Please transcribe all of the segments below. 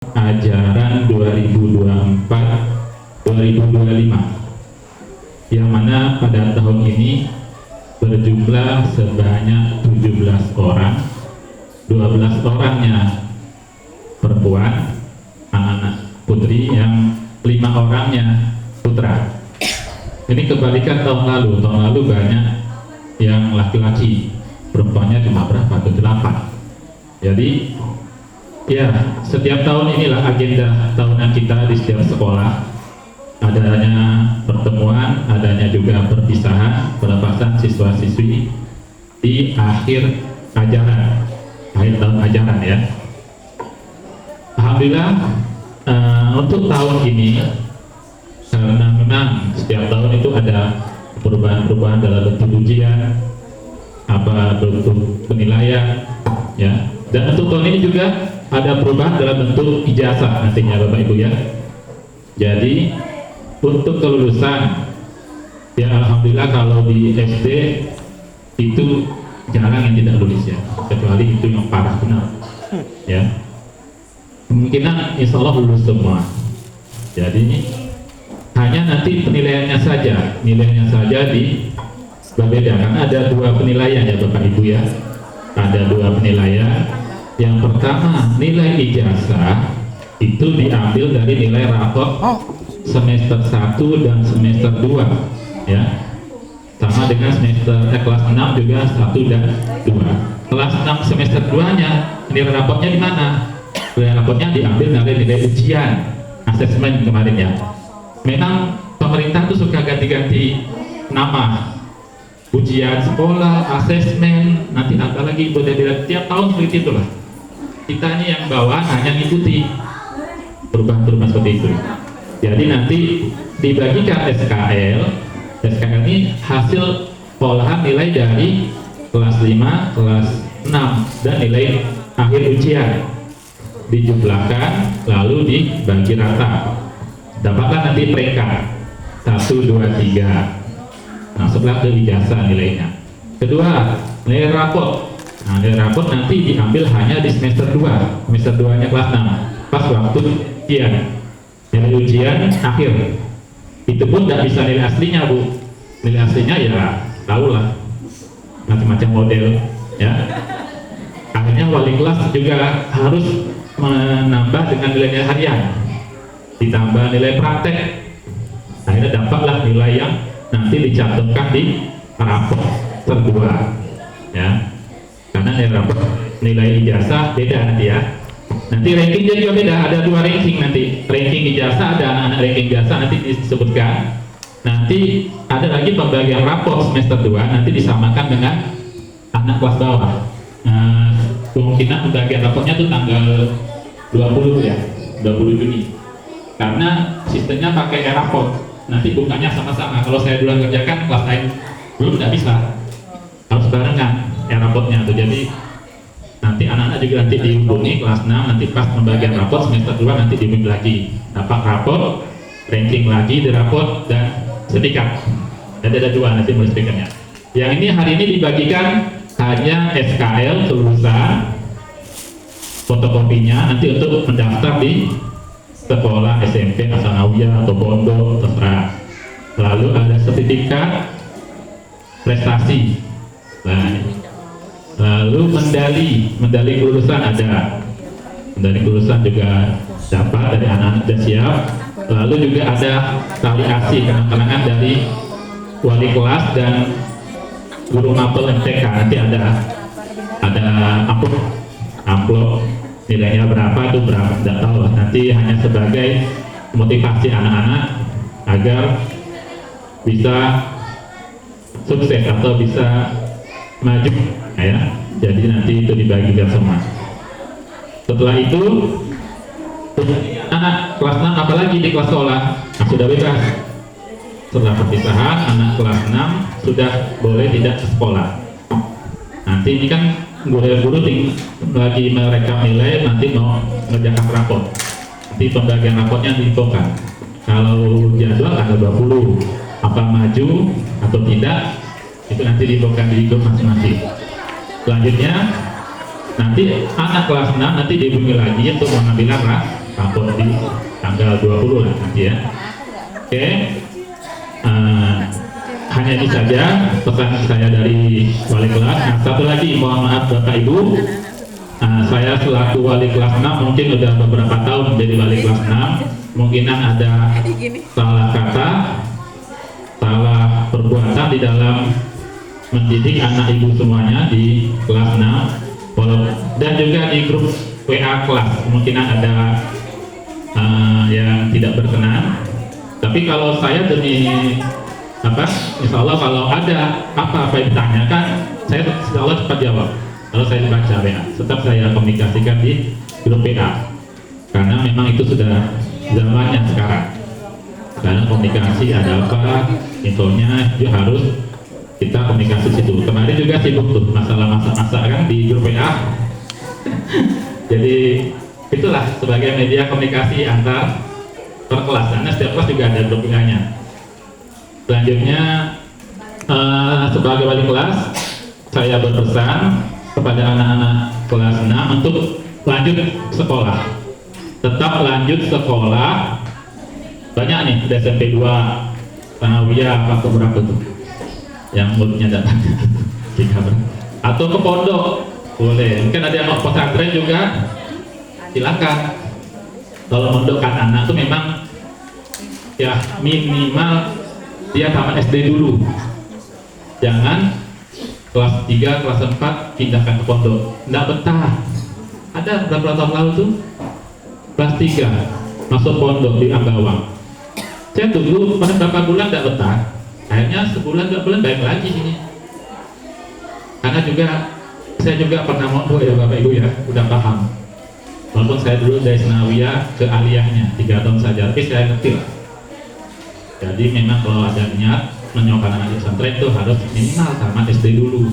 ajaran 2024-2025, yang mana pada tahun ini berjumlah sebanyak 17 orang, 12 orangnya perempuan, anak-anak putri, yang 5 orangnya putra. Ini kebalikan tahun lalu. Tahun lalu banyak yang laki-laki, perempuannya cuma berapa? 8. Jadi ya, setiap tahun inilah agenda tahunan kita di setiap sekolah, adanya pertemuan, adanya juga perpisahan, pelepasan siswa-siswi di akhir ajaran, akhir tahun ajaran ya. Alhamdulillah untuk tahun ini, karena memang setiap tahun itu ada perubahan-perubahan dalam bentuk ujian, bentuk penilaian ya, dan untuk tahun ini juga ada perubahan dalam bentuk ijazah nantinya Bapak Ibu ya. Jadi untuk kelulusan ya, alhamdulillah kalau di SD itu jarang yang tidak lulus ya, kecuali itu yang parah benar ya. Kemungkinan insya Allah lulus semua. Jadi hanya nanti penilaiannya saja, berbeda karena ada 2 penilaian ya Bapak Ibu ya. Ada 2 penilaian. Yang pertama, nilai ijazah itu diambil dari nilai rapot semester 1 dan semester 2 ya. Sama dengan kelas 6 juga 1 dan 2. Kelas 6 semester 2 nya nilai rapotnya di mana? Nilai rapotnya diambil dari nilai ujian asesmen kemarin ya. Memang pemerintah tuh suka ganti-ganti nama, ujian sekolah, asesmen, nanti apa lagi beda-beda tiap tahun seperti itulah. Kita ini yang bawah hanya ngikuti perubahan-perubahan seperti itu. Jadi nanti dibagikan SKL ini hasil olahan nilai dari kelas 5, kelas 6 dan nilai akhir ujian dijumlahkan lalu dibagi rata, dapatlah nanti peringkat 1, 2, 3. Nah, sebelah ke ijazah nilainya. Kedua, nilai rapot. Nah, nilai rapot nanti diambil hanya di semester 2, semester 2 nya kelas 6, pas waktu ujian. Nilai ujian akhir itu pun tidak bisa nilai aslinya Bu. Nilai aslinya ya tahulah macam-macam model ya. Akhirnya wali kelas juga harus menambah dengan nilai harian, ditambah nilai praktek. Akhirnya dapatlah nilai yang nanti dicantumkan di rapot tertua ya. Karena nilai ijazah beda nanti ya. Nanti rankingnya juga beda, ada 2 ranking nanti. Ranking ijazah, ada anak-anak ranking ijazah nanti disebutkan. Nanti ada lagi pembagian rapor semester 2 nanti disamakan dengan anak kelas bawah. Kemungkinan pembagian rapornya itu tanggal 20 ya, 20 Juni. Karena sistemnya pakai e-raport. Nanti bukanya sama-sama. Kalau saya duluan kerjakan, kelas lain belum, tidak bisa. Harus barengan e-raportnya tuh. Jadi nanti anak-anak juga nanti dihubungi kelas 6, nanti pas pembagian raport semester 2 nanti dihubungi lagi, dapat raport, ranking lagi di raport dan sertifikat. Jadi ada 2 nanti mulai sertifikatnya. Yang ini hari ini dibagikan hanya SKL kelulusan, fotokopinya nanti untuk mendaftar di sekolah SMP, Hasanawiyah atau pondok terserah. Lalu ada sertifikat prestasi. Nah, lalu medali kelulusan ada, medali kelulusan juga dapat dari anak-anak sudah siap. Lalu juga ada tali asih kenang-kenangan dari wali kelas dan guru mapel MTK. Nanti ada amplop nilainya berapa itu berapa, tidak tahu lah. Nanti hanya sebagai motivasi anak-anak agar bisa sukses atau bisa maju ya. Jadi nanti itu dibagikan semua. Setelah itu anak kelas 6 apalagi di kelas sekolah sudah bebas. Setelah perpisahan anak kelas 6 sudah boleh tidak ke sekolah. Nanti ini kan guru-guru lagi merekam nilai, nanti mau mengerjakan rapor. Nanti pembagian rapornya diinfokan. Kalau jadwal tanggal 20 apa maju atau tidak itu nanti diinfokan di grup masing-masing. Selanjutnya nanti anak kelas 6 nanti dihubungi lagi untuk mengambil upload di tanggal 20 lah nanti ya. Oke. Hanya ini saja pesan saya dari wali kelas. Nah, satu lagi, mohon maaf Bapak Ibu, saya selaku wali kelas 6 mungkin udah beberapa tahun menjadi wali kelas 6, mungkinan ada salah kata, salah perbuatan di dalam mendidik anak ibu semuanya di kelas 6, dan juga di grup WA kelas kemungkinan ada yang tidak berkenan. Tapi kalau saya demi insya Allah kalau ada apa yang ditanyakan, saya insya Allah cepat jawab. Kalau saya baca WA, tetap saya komunikasikan di grup WA, karena memang itu sudah zamannya sekarang. Karena komunikasi ada apa, infonya itu harus kita komunikasi situ. Kemarin juga sibuk tuh masalah masak-masak kan di grup WA. Jadi itulah sebagai media komunikasi antar per kelas, karena setiap kelas juga ada grup WA-nya. Selanjutnya sebagai wali kelas saya berpesan kepada anak-anak kelas 6 untuk lanjut sekolah, tetap lanjut sekolah. Banyak nih ada SMP 2 Tanawiyah apa berapa tuh yang mulutnya datang atau ke pondok boleh, mungkin ada yang mau pesantren juga silakan. Kalau mondokkan anak tuh memang ya minimal dia tamat SD dulu, jangan kelas 3, kelas 4 pindahkan ke pondok, nggak betah. Ada beberapa tahun lalu tuh kelas 3 masuk pondok di Ambawang, saya tunggu pada beberapa bulan nggak betah, akhirnya sebulan 2 bulan baik lagi sini. Karena juga saya juga pernah mondok ya Bapak Ibu ya, udah paham. Walaupun saya dulu dari Senawiyah ke aliyahnya 3 tahun saja, tapi saya ngerti lah. Jadi memang kalau ada niat menyokong anak pesantren itu harus minimal tamat SD dulu.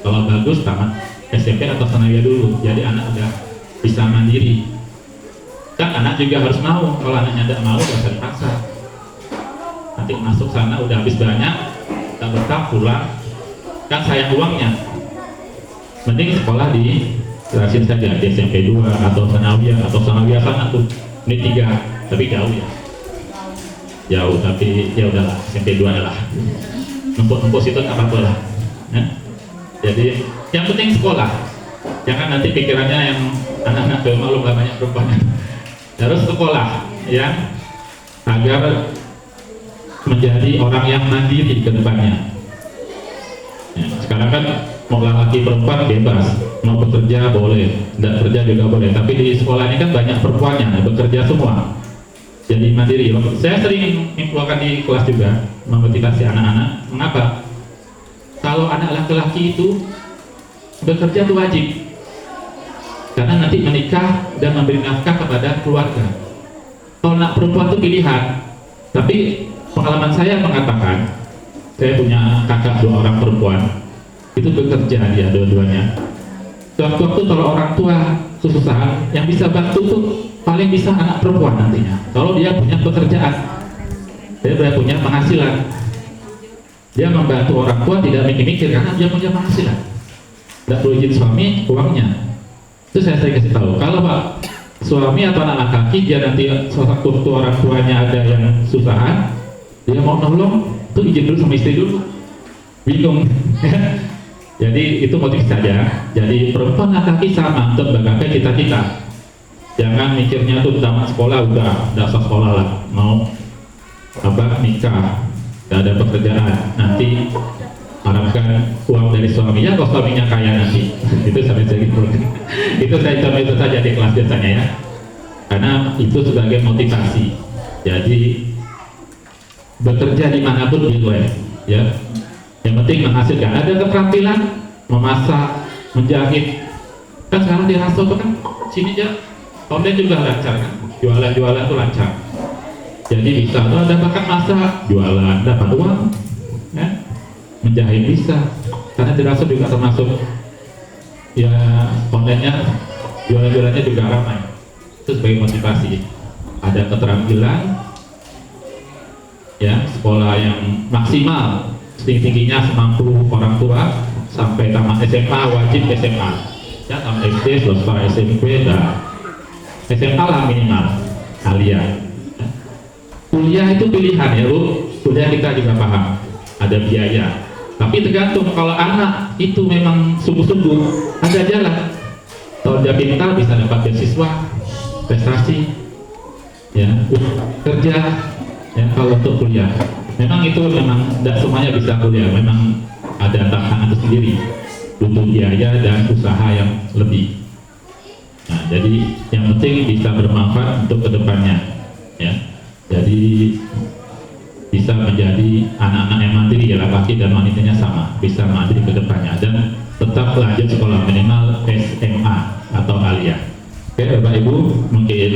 Kalau bagus tamat SMP atau Senawiyah dulu. Jadi anak udah bisa mandiri. Dan anak juga harus mau. Kalau anaknya tidak mau, nggak usah dipaksa. Nanti masuk sana udah habis banyak, tak betah pulang, kan sayang uangnya. Mending sekolah di jelasin saja di SMP 2 atau Senawiyah sana tuh. Ini 3, tapi jauh ya. Jauh, tapi ya udahlah, SMP 2 lah. Nempuk-nempuk situ nggak apa-apa lah. Ya? Jadi yang penting sekolah. Jangan nanti pikirannya yang anak-anak malu nggak banyak perempuan. Harus sekolah, ya, agar menjadi orang yang mandiri ke depannya. Ya, sekarang kan mau laki perempuan bebas, mau bekerja boleh, tidak kerja juga boleh. Tapi di sekolah ini kan banyak perempuannya, bekerja semua. Jadi mandiri. Saya sering melakukan di kelas juga, memotivasi anak-anak. Mengapa? Kalau anak laki-laki itu bekerja itu wajib, karena nanti menikah dan memberi nafkah kepada keluarga. Kalau anak perempuan itu pilihan. Tapi pengalaman saya mengatakan, saya punya kakak 2 orang perempuan, itu bekerja dia dua-duanya. Waktu-waktu kalau orang tua kesusahan, yang bisa bantu tuh paling bisa anak perempuan nantinya. Kalau dia punya pekerjaan, dia punya penghasilan, dia membantu orang tua tidak mikir-mikir karena dia punya penghasilan. Tidak perlu izin suami, uangnya. Itu saya sering kasih tahu. Kalau Pak suami atau anak laki dia nanti satu orang tuanya ada yang susahan, dia mau nolong, itu izin dulu sama istri dulu. Bingung. Jadi itu motif saja. Jadi perempuan laki-laki sama untuk bagaimana cita-cita. Jangan mikirnya tuh tamat sekolah udah dasar sekolah lah, mau nikah, gak ada pekerjaan, nanti harapkan uang dari suaminya, kalau suaminya kaya nanti. Itu sampai segitu. Itu saya coba itu saja di kelas biasanya ya, karena itu sebagai motivasi. Jadi bekerja dimanapun boleh ya, yang penting menghasilkan. Ada keterampilan memasak, menjahit, kan sekarang di Rasto kan sini aja online juga lancar kan, jualan-jualan tuh lancar. Jadi bisa tuh ada bakat masak, jualan, dapat uang ya. Menjahit bisa, karena di Rasto juga termasuk ya online-nya, jualan-jualannya juga ramai. Itu sebagai motivasi. Ada keterampilan ya, sekolah yang maksimal setinggi-tingginya semampu orang tua, sampai tamat SMA wajib SMA ya, tamat SD selesai SMP dan SMA lah minimal, Alia. Kuliah itu pilihan ya Bu, kuliah kita juga paham, ada biaya. Tapi tergantung, kalau anak itu memang sungguh-sungguh, ada jalan. Kalau dia pintar bisa dapat beasiswa, prestasi, ya, kerja, ya kalau untuk kuliah. Memang itu memang tidak semuanya bisa kuliah, memang ada tantangan tersendiri, butuh biaya dan usaha yang lebih. Nah, jadi yang penting bisa bermanfaat untuk kedepannya, ya. Jadi bisa menjadi anak-anak yang mandiri, ya, laki dan wanitanya sama, bisa mandiri ke depannya dan tetap lanjut sekolah minimal SMA atau Alia. Oke Bapak Ibu, mungkin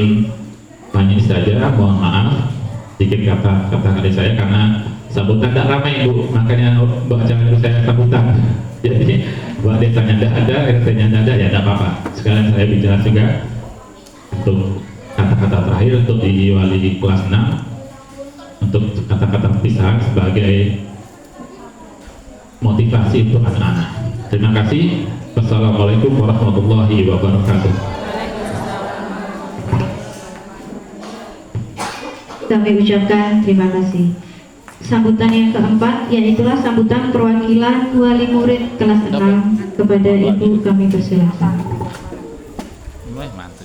hanya ini saja, mohon maaf sedikit kata dari saya karena sambutan tidak ramai Bu, makanya jangan saya sambutan. Jadi buat desanya tidak ada, RT-nya tidak ada, ya tidak apa-apa. Sekalian saya bicara juga untuk kata-kata terakhir untuk di wali kelas 6, untuk kata-kata pisahan sebagai motivasi untuk anak-anak. Terima kasih. Wassalamualaikum warahmatullahi wabarakatuh. Kami ucapkan terima kasih. Sambutan yang keempat, yaitulah sambutan perwakilan wali murid kelas 6 kepada Ibu, kami persilahkan. Mantap.